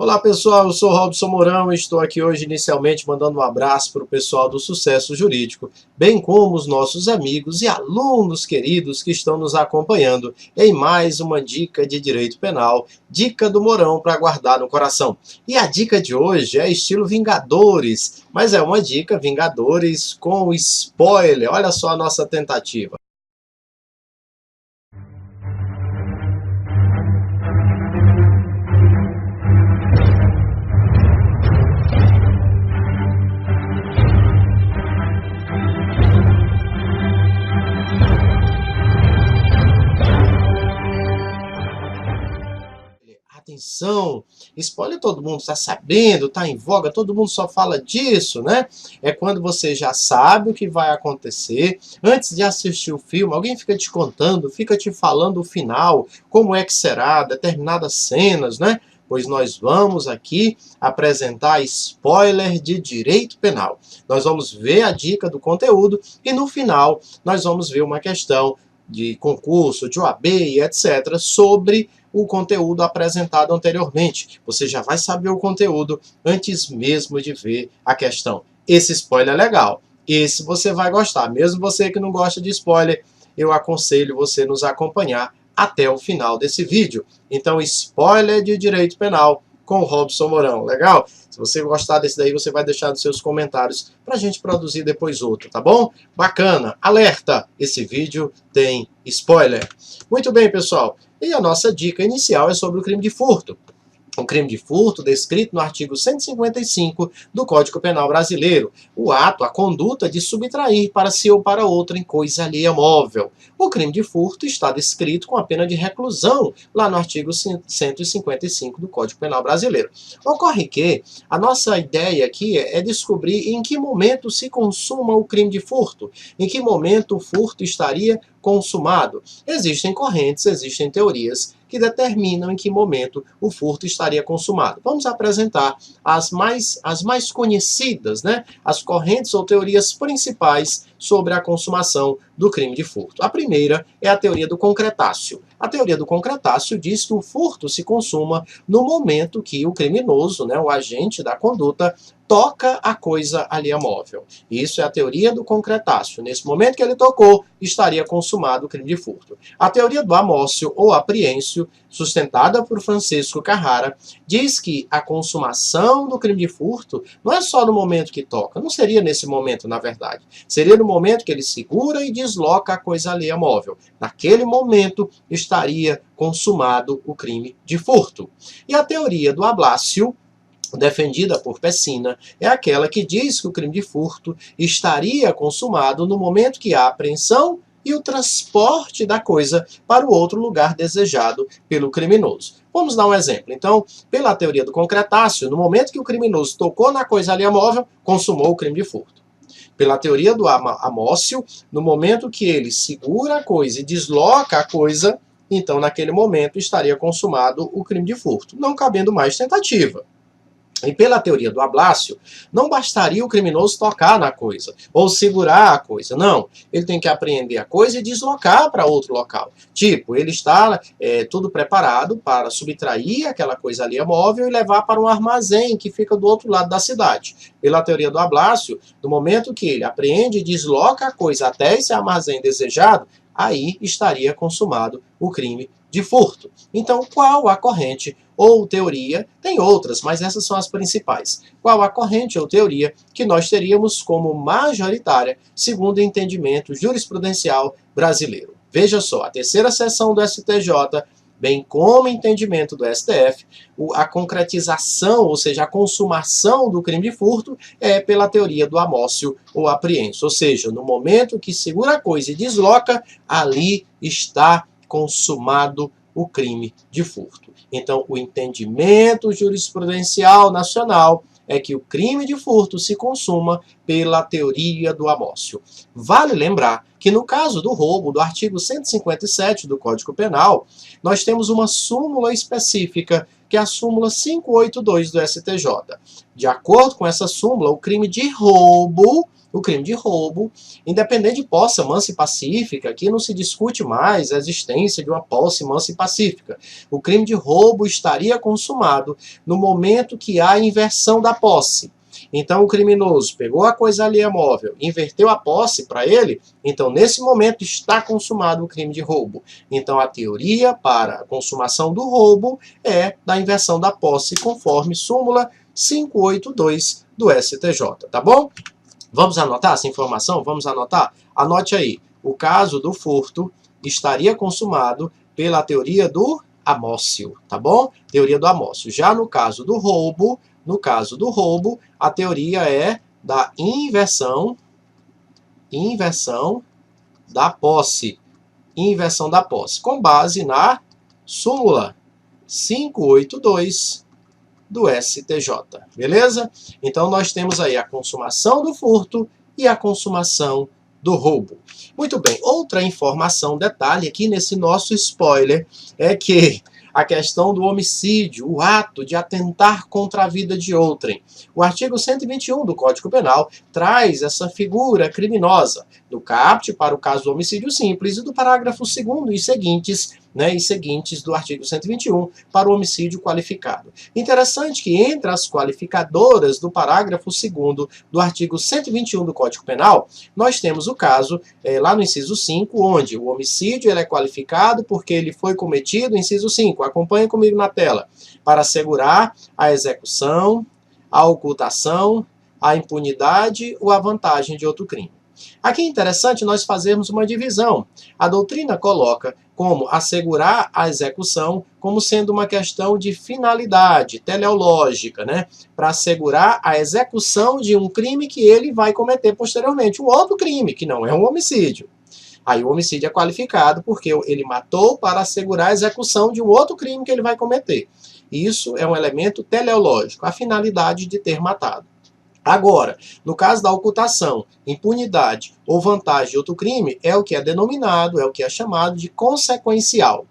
Olá pessoal, eu sou Robson Mourão e estou aqui hoje inicialmente mandando um abraço para o pessoal do Sucesso Jurídico, bem como os nossos amigos e alunos queridos que estão nos acompanhando em mais uma dica de direito penal, dica do Mourão para guardar no coração. E a dica de hoje é estilo Vingadores, mas é uma dica Vingadores com spoiler, olha só a nossa tentativa. Atenção, spoiler todo mundo está sabendo, está em voga, todo mundo só fala disso, né? É quando você já sabe o que vai acontecer, antes de assistir o filme, alguém fica te contando, fica te falando o final, como é que será, determinadas cenas, né? Pois nós vamos aqui apresentar spoiler de direito penal. Nós vamos ver a dica do conteúdo e no final nós vamos ver uma questão de concurso, de OAB e etc. sobre o conteúdo apresentado anteriormente. Você já vai saber o conteúdo antes mesmo de ver a questão. Esse spoiler é legal. Esse você vai gostar. Mesmo você que não gosta de spoiler, eu aconselho você nos acompanhar até o final desse vídeo. Então, spoiler de direito penal com o Robson Mourão. Legal? Se você gostar desse daí, você vai deixar nos seus comentários para a gente produzir depois outro, tá bom? Bacana! Alerta! Esse vídeo tem spoiler. Muito bem, pessoal. E a nossa dica inicial é sobre o crime de furto. O crime de furto descrito no artigo 155 do Código Penal Brasileiro. O ato, a conduta de subtrair para si ou para outro em coisa alheia móvel. O crime de furto está descrito com a pena de reclusão lá no artigo 155 do Código Penal Brasileiro. Ocorre que a nossa ideia aqui é descobrir em que momento se consuma o crime de furto. Em que momento o furto estaria consumado. Existem correntes, existem teorias que determinam em que momento o furto estaria consumado. Vamos apresentar as mais conhecidas, né? As correntes ou teorias principais sobre a consumação do crime de furto. A primeira é a teoria do concretácio. A teoria do concretácio diz que o furto se consuma no momento que o criminoso, né, o agente da conduta, toca a coisa alheia móvel. Isso é a teoria do concretácio. Nesse momento que ele tocou, estaria consumado o crime de furto. A teoria do amócio ou apreêncio, sustentada por Francisco Carrara, diz que a consumação do crime de furto não é só no momento que toca, não seria nesse momento, na verdade. Seria no momento que ele segura e desloca a coisa alheia móvel. Naquele momento, estaria consumado o crime de furto. E a teoria do ablácio, defendida por Pessina, é aquela que diz que o crime de furto estaria consumado no momento que há apreensão e o transporte da coisa para o outro lugar desejado pelo criminoso. Vamos dar um exemplo. Então, pela teoria do concretácio, no momento que o criminoso tocou na coisa alheia móvel, consumou o crime de furto. Pela teoria do amócio, no momento que ele segura a coisa e desloca a coisa, então naquele momento estaria consumado o crime de furto, não cabendo mais tentativa. E pela teoria do ablácio, não bastaria o criminoso tocar na coisa, ou segurar a coisa. Não, ele tem que apreender a coisa e deslocar para outro local. Tipo, ele está tudo preparado para subtrair aquela coisa alheia móvel e levar para um armazém que fica do outro lado da cidade. Pela teoria do ablácio, no momento que ele apreende e desloca a coisa até esse armazém desejado, aí estaria consumado o crime de furto. Então, qual a corrente ou teoria? Tem outras, mas essas são as principais. Qual a corrente ou teoria que nós teríamos como majoritária, segundo o entendimento jurisprudencial brasileiro? Veja só, a terceira seção do STJ, bem como o entendimento do STF, a concretização, ou seja, a consumação do crime de furto é pela teoria do amócio ou apreêncio. Ou seja, no momento que segura a coisa e desloca, ali está consumado o crime de furto. Então, o entendimento jurisprudencial nacional é que o crime de furto se consuma pela teoria do amócio. Vale lembrar que no caso do roubo, do artigo 157 do Código Penal, nós temos uma súmula específica, que é a súmula 582 do STJ. De acordo com essa súmula, o crime de roubo O crime de roubo, independente de posse mansa e pacífica, aqui não se discute mais a existência de uma posse mansa e pacífica. O crime de roubo estaria consumado no momento que há inversão da posse. Então o criminoso pegou a coisa alheia móvel, inverteu a posse para ele, então nesse momento está consumado o crime de roubo. Então a teoria para a consumação do roubo é da inversão da posse, conforme súmula 582 do STJ, tá bom? Vamos anotar essa informação? Vamos anotar? Anote aí. O caso do furto estaria consumado pela teoria do amócio, tá bom? Teoria do amócio. Já no caso do roubo, a teoria é da inversão da posse. Inversão da posse, com base na súmula 582 do STJ, beleza? Então nós temos aí a consumação do furto e a consumação do roubo. Muito bem, outra informação, detalhe aqui nesse nosso spoiler, é que a questão do homicídio, o ato de atentar contra a vida de outrem. O artigo 121 do Código Penal traz essa figura criminosa do caput para o caso do homicídio simples e do parágrafo 2º e seguintes do artigo 121 para o homicídio qualificado. Interessante que entre as qualificadoras do parágrafo 2º do artigo 121 do Código Penal, nós temos o caso lá no inciso 5, onde o homicídio ele é qualificado porque ele foi cometido, inciso 5, acompanhe comigo na tela, para assegurar a execução, a ocultação, a impunidade ou a vantagem de outro crime. Aqui é interessante nós fazermos uma divisão. A doutrina coloca como assegurar a execução como sendo uma questão de finalidade teleológica, né? Para assegurar a execução de um crime que ele vai cometer posteriormente, um outro crime, que não é um homicídio. Aí o homicídio é qualificado porque ele matou para assegurar a execução de um outro crime que ele vai cometer. Isso é um elemento teleológico, a finalidade de ter matado. Agora, no caso da ocultação, impunidade ou vantagem de outro crime, é o que é denominado, é o que é chamado de consequencial.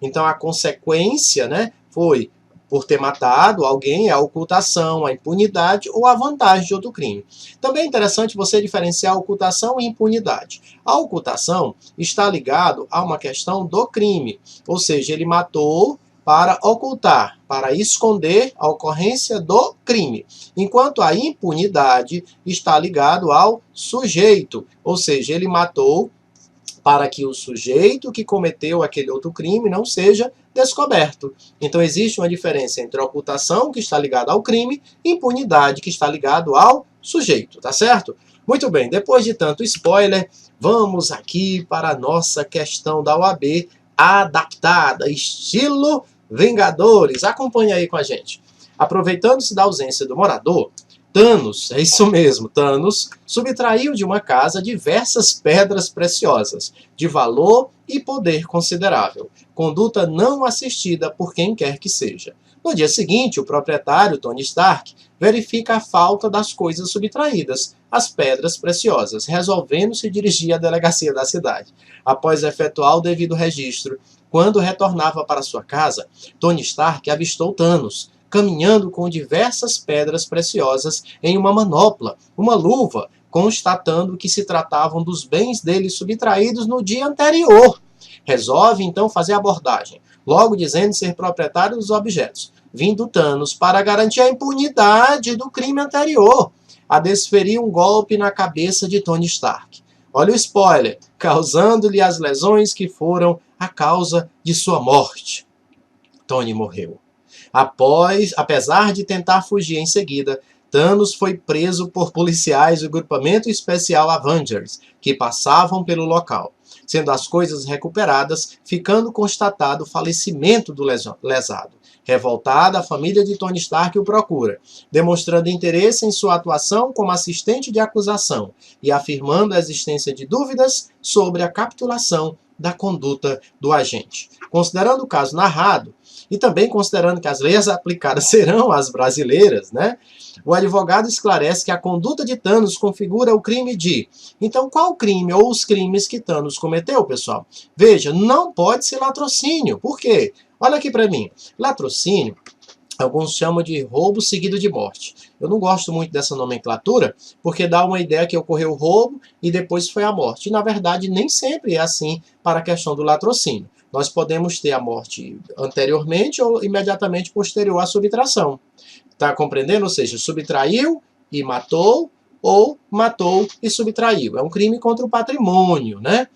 Então a consequência, né, foi por ter matado alguém, é a ocultação, a impunidade ou a vantagem de outro crime. Também é interessante você diferenciar a ocultação e impunidade. A ocultação está ligado a uma questão do crime, ou seja, ele matou para ocultar, para esconder a ocorrência do crime. Enquanto a impunidade está ligado ao sujeito, ou seja, ele matou para que o sujeito que cometeu aquele outro crime não seja descoberto. Então existe uma diferença entre a ocultação, que está ligada ao crime, e impunidade, que está ligado ao sujeito, tá certo? Muito bem, depois de tanto spoiler, vamos aqui para a nossa questão da OAB adaptada, estilo Vingadores. Acompanhe aí com a gente. Aproveitando-se da ausência do morador, Thanos, é isso mesmo, Thanos, subtraiu de uma casa diversas pedras preciosas, de valor e poder considerável, conduta não assistida por quem quer que seja. No dia seguinte, o proprietário, Tony Stark, verifica a falta das coisas subtraídas, as pedras preciosas, resolvendo se dirigir à delegacia da cidade. Após efetuar o devido registro, quando retornava para sua casa, Tony Stark avistou Thanos, caminhando com diversas pedras preciosas em uma manopla, uma luva, constatando que se tratavam dos bens dele subtraídos no dia anterior. Resolve então fazer a abordagem, logo dizendo ser proprietário dos objetos, vindo Thanos para garantir a impunidade do crime anterior, a desferir um golpe na cabeça de Tony Stark. Olha o spoiler, causando-lhe as lesões que foram a causa de sua morte. Tony morreu. Apesar de tentar fugir em seguida, Thanos foi preso por policiais do grupamento especial Avengers, que passavam pelo local, sendo as coisas recuperadas, ficando constatado o falecimento do lesado. Revoltada, a família de Tony Stark o procura, demonstrando interesse em sua atuação como assistente de acusação e afirmando a existência de dúvidas sobre a capitulação da conduta do agente. Considerando o caso narrado, e também considerando que as leis aplicadas serão as brasileiras, né? O advogado esclarece que a conduta de Thanos configura o crime de... Então, qual crime ou os crimes que Thanos cometeu, pessoal? Veja, não pode ser latrocínio. Por quê? Olha aqui para mim. Latrocínio Alguns chamam de roubo seguido de morte. Eu não gosto muito dessa nomenclatura, porque dá uma ideia que ocorreu o roubo e depois foi a morte. E, na verdade, nem sempre é assim para a questão do latrocínio. Nós podemos ter a morte anteriormente ou imediatamente posterior à subtração. Está compreendendo? Ou seja, subtraiu e matou, ou matou e subtraiu. É um crime contra o patrimônio, né?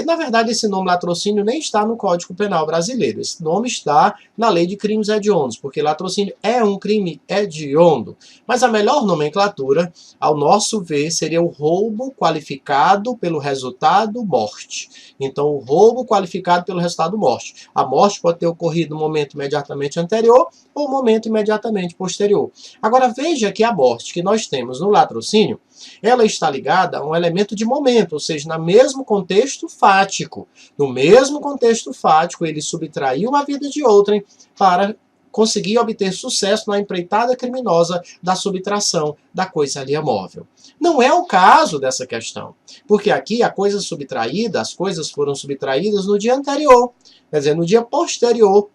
Na verdade, esse nome latrocínio nem está no Código Penal brasileiro. Esse nome está na Lei de Crimes Hediondos, porque latrocínio é um crime hediondo. Mas a melhor nomenclatura, ao nosso ver, seria o roubo qualificado pelo resultado morte. Então, o roubo qualificado pelo resultado morte. A morte pode ter ocorrido no momento imediatamente anterior ou no momento imediatamente posterior. Agora, veja que a morte que nós temos no latrocínio, ela está ligada a um elemento de momento, ou seja, no mesmo contexto fático. No mesmo contexto fático, ele subtraiu a vida de outrem para conseguir obter sucesso na empreitada criminosa da subtração da coisa alheia móvel. Não é o caso dessa questão, porque aqui a coisa subtraída, as coisas foram subtraídas no dia anterior, quer dizer, no dia posterior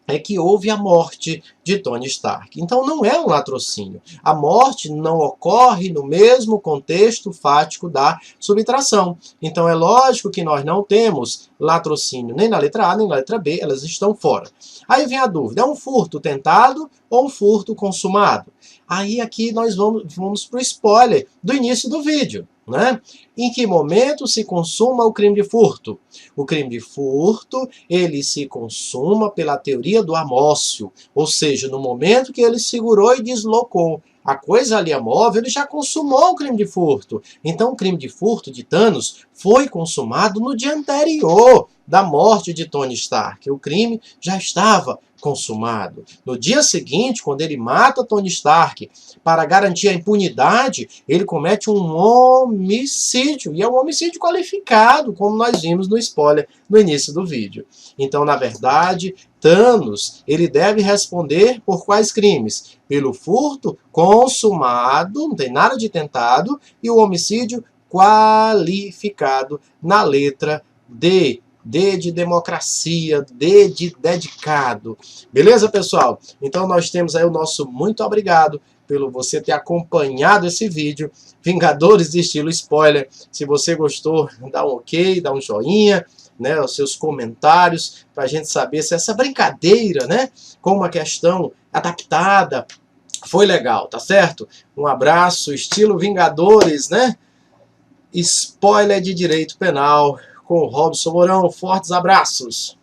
é que houve a morte de Tony Stark. Então não é um latrocínio. A morte não ocorre no mesmo contexto fático da subtração. Então é lógico que nós não temos latrocínio nem na letra A nem na letra B, elas estão fora. Aí vem a dúvida, é um furto tentado ou um furto consumado? Aí aqui nós vamos para o spoiler do início do vídeo. Né? Em que momento se consuma o crime de furto? O crime de furto, ele se consuma pela teoria do amócio, ou seja, no momento que ele segurou e deslocou a coisa alheia móvel, ele já consumou o crime de furto. Então o crime de furto de Thanos foi consumado no dia anterior da morte de Tony Stark. O crime já estava consumado. No dia seguinte, quando ele mata Tony Stark para garantir a impunidade, ele comete um homicídio. E é um homicídio qualificado, como nós vimos no spoiler no início do vídeo. Então, na verdade, Thanos, ele deve responder por quais crimes? Pelo furto consumado, não tem nada de tentado, e o homicídio qualificado na letra D. D de democracia, D de dedicado. Beleza, pessoal? Então nós temos aí o nosso muito obrigado pelo você ter acompanhado esse vídeo. Vingadores de estilo spoiler. Se você gostou, dá um ok, dá um joinha, né, os seus comentários, para a gente saber se essa brincadeira, né, com uma questão adaptada, foi legal, tá certo? Um abraço, estilo Vingadores, né? Spoiler de direito penal com o Robson Mourão. Fortes abraços!